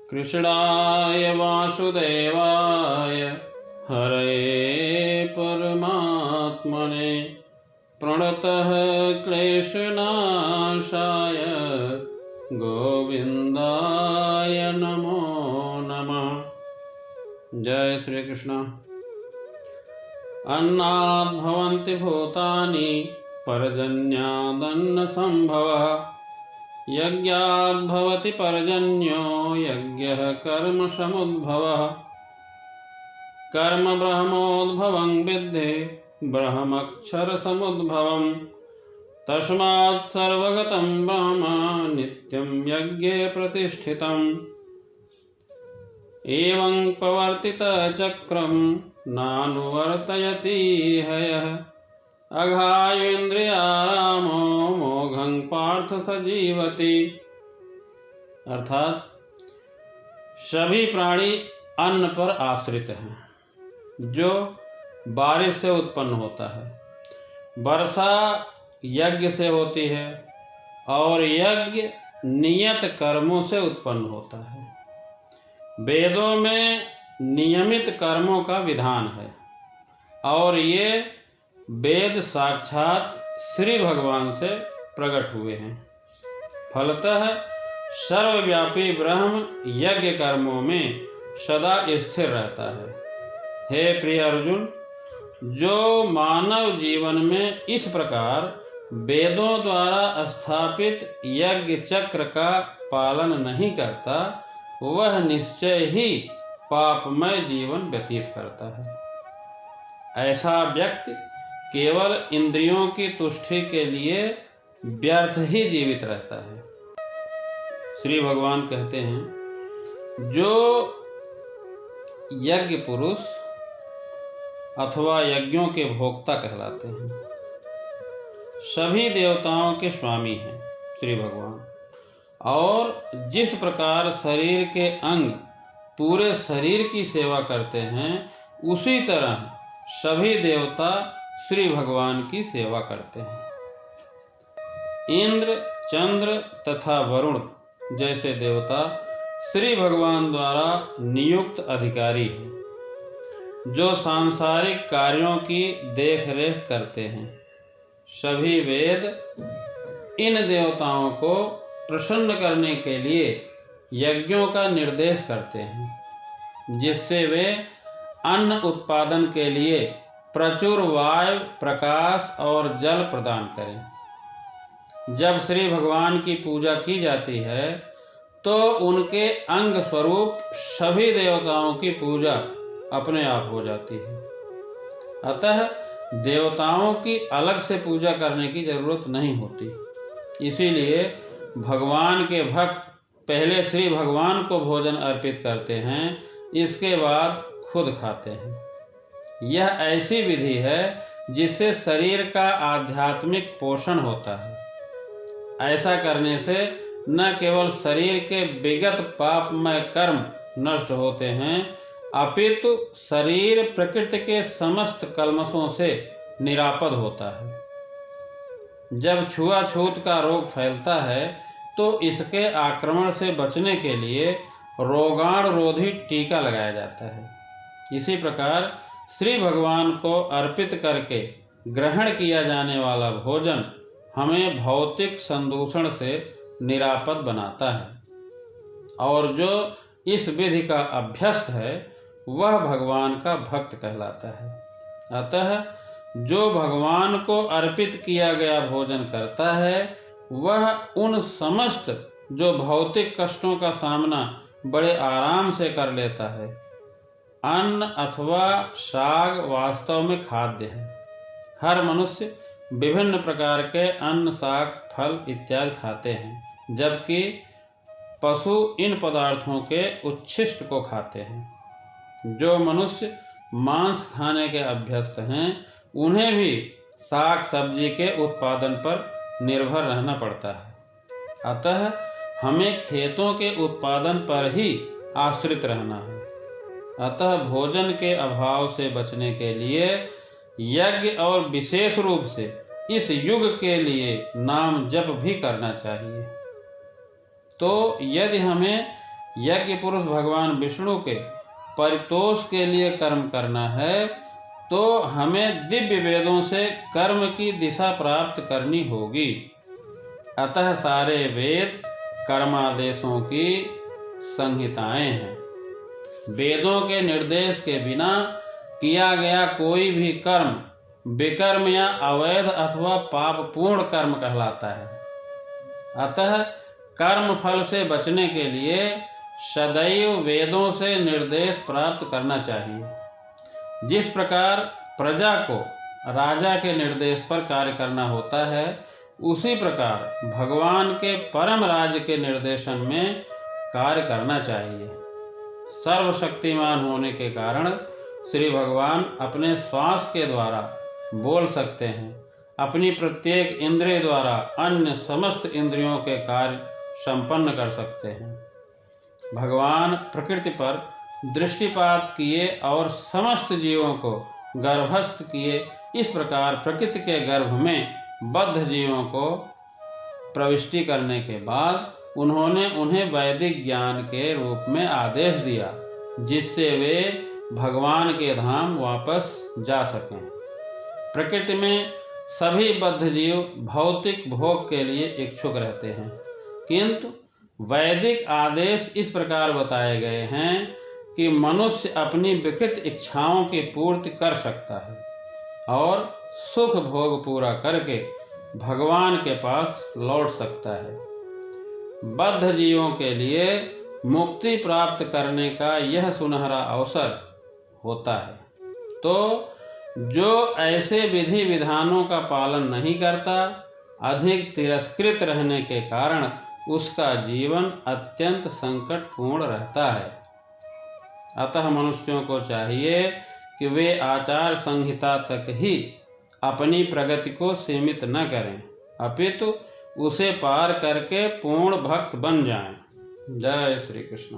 कृष्णाय वासुदेवाय हरये परमात्मने प्रणतः क्लेशनाशाय गोविंदाय नमो नमः। जय श्री कृष्ण। अन्नाद् भवन्ति भूतानि पर्जन्यादन्न संभवः यज्ञाद् भवति पर्जन्यो यज्ञः कर्म समुद्भवः कर्म ब्रह्मोद्भवं विद्धि ब्रह्मक्षर समुद्भवम् तस्मात् सर्वगतं ब्रह्म नित्यं यज्ञे प्रतिष्ठितम् एवं प्रवर्तितः चक्रं नानुवर्तयति हयः अघायुन्द्रियारामो मोघं पार्थ सजीवति। अर्थात सभी प्राणी अन्न पर आश्रित हैं जो बारिश से उत्पन्न होता है, वर्षा यज्ञ से होती है और यज्ञ नियत कर्मों से उत्पन्न होता है। वेदों में नियमित कर्मों का विधान है और ये वेद साक्षात श्री भगवान से प्रकट हुए हैं। फलतः सर्वव्यापी ब्रह्म यज्ञ कर्मों में सदा स्थिर रहता है। हे प्रिय अर्जुन, जो मानव जीवन में इस प्रकार वेदों द्वारा स्थापित यज्ञ चक्र का पालन नहीं करता, वह निश्चय ही पापमय जीवन व्यतीत करता है। ऐसा व्यक्ति केवल इंद्रियों की तुष्टि के लिए व्यर्थ ही जीवित रहता है। श्री भगवान कहते हैं, जो यज्ञ पुरुष अथवा यज्ञों के भोक्ता कहलाते हैं, सभी देवताओं के स्वामी हैं श्री भगवान, और जिस प्रकार शरीर के अंग पूरे शरीर की सेवा करते हैं, उसी तरह सभी देवता श्री भगवान की सेवा करते हैं। इंद्र, चंद्र तथा वरुण जैसे देवता श्री भगवान द्वारा नियुक्त अधिकारी हैं, जो सांसारिक कार्यों की देखरेख करते हैं। सभी वेद इन देवताओं को प्रसन्न करने के लिए यज्ञों का निर्देश करते हैं, जिससे वे अन्न उत्पादन के लिए प्रचुर वायु, प्रकाश और जल प्रदान करें। जब श्री भगवान की पूजा की जाती है तो उनके अंग स्वरूप सभी देवताओं की पूजा अपने आप हो जाती है। अतः देवताओं की अलग से पूजा करने की जरूरत नहीं होती। इसीलिए भगवान के भक्त पहले श्री भगवान को भोजन अर्पित करते हैं, इसके बाद खुद खाते हैं। यह ऐसी विधि है जिससे शरीर का आध्यात्मिक पोषण होता है। ऐसा करने से न केवल शरीर के विगत पापमय कर्म नष्ट होते हैं, अपितु शरीर प्रकृति के समस्त कल्मशों से निरापद होता है। जब छुआछूत का रोग फैलता है तो इसके आक्रमण से बचने के लिए रोगाणुरोधी टीका लगाया जाता है। इसी प्रकार श्री भगवान को अर्पित करके ग्रहण किया जाने वाला भोजन हमें भौतिक संदूषण से निरापद बनाता है, और जो इस विधि का अभ्यस्त है वह भगवान का भक्त कहलाता है। अतः जो भगवान को अर्पित किया गया भोजन करता है, वह उन समस्त जो भौतिक कष्टों का सामना बड़े आराम से कर लेता है। अन्न अथवा साग वास्तव में खाद्य है। हर मनुष्य विभिन्न प्रकार के अन्न, साग, फल इत्यादि खाते हैं, जबकि पशु इन पदार्थों के उच्छिष्ट को खाते हैं। जो मनुष्य मांस खाने के अभ्यस्त हैं, उन्हें भी साग सब्जी के उत्पादन पर निर्भर रहना पड़ता है। अतः हमें खेतों के उत्पादन पर ही आश्रित रहना है। अतः भोजन के अभाव से बचने के लिए यज्ञ और विशेष रूप से इस युग के लिए नाम जप भी करना चाहिए। तो यदि हमें यज्ञ पुरुष भगवान विष्णु के परितोष के लिए कर्म करना है तो हमें दिव्य वेदों से कर्म की दिशा प्राप्त करनी होगी। अतः सारे वेद कर्मादेशों की संहिताएं हैं। वेदों के निर्देश के बिना किया गया कोई भी कर्म विकर्म या अवैध अथवा पापपूर्ण कर्म कहलाता है। अतः कर्म फल से बचने के लिए सदैव वेदों से निर्देश प्राप्त करना चाहिए। जिस प्रकार प्रजा को राजा के निर्देश पर कार्य करना होता है, उसी प्रकार भगवान के परम राज्य के निर्देशन में कार्य करना चाहिए। सर्वशक्तिमान होने के कारण श्री भगवान अपने श्वास के द्वारा बोल सकते हैं। अपनी प्रत्येक इंद्रिय द्वारा अन्य समस्त इंद्रियों के कार्य संपन्न कर सकते हैं। भगवान प्रकृति पर दृष्टिपात किए और समस्त जीवों को गर्भस्थ किए। इस प्रकार प्रकृति के गर्भ में बद्ध जीवों को प्रविष्टि करने के बाद उन्होंने उन्हें वैदिक ज्ञान के रूप में आदेश दिया, जिससे वे भगवान के धाम वापस जा सकें। प्रकृति में सभी बद्ध जीव भौतिक भोग के लिए इच्छुक रहते हैं, किंतु वैदिक आदेश इस प्रकार बताए गए हैं कि मनुष्य अपनी विकृत इच्छाओं की पूर्ति कर सकता है और सुख भोग पूरा करके भगवान के पास लौट सकता है। बद्ध जीवों के लिए मुक्ति प्राप्त करने का यह सुनहरा अवसर होता है। तो जो ऐसे विधि विधानों का पालन नहीं करता, अधिक तिरस्कृत रहने के कारण उसका जीवन अत्यंत संकटपूर्ण रहता है। अतः मनुष्यों को चाहिए कि वे आचार संहिता तक ही अपनी प्रगति को सीमित न करें, अपितु उसे पार करके पूर्ण भक्त बन जाएं। जय श्री कृष्ण।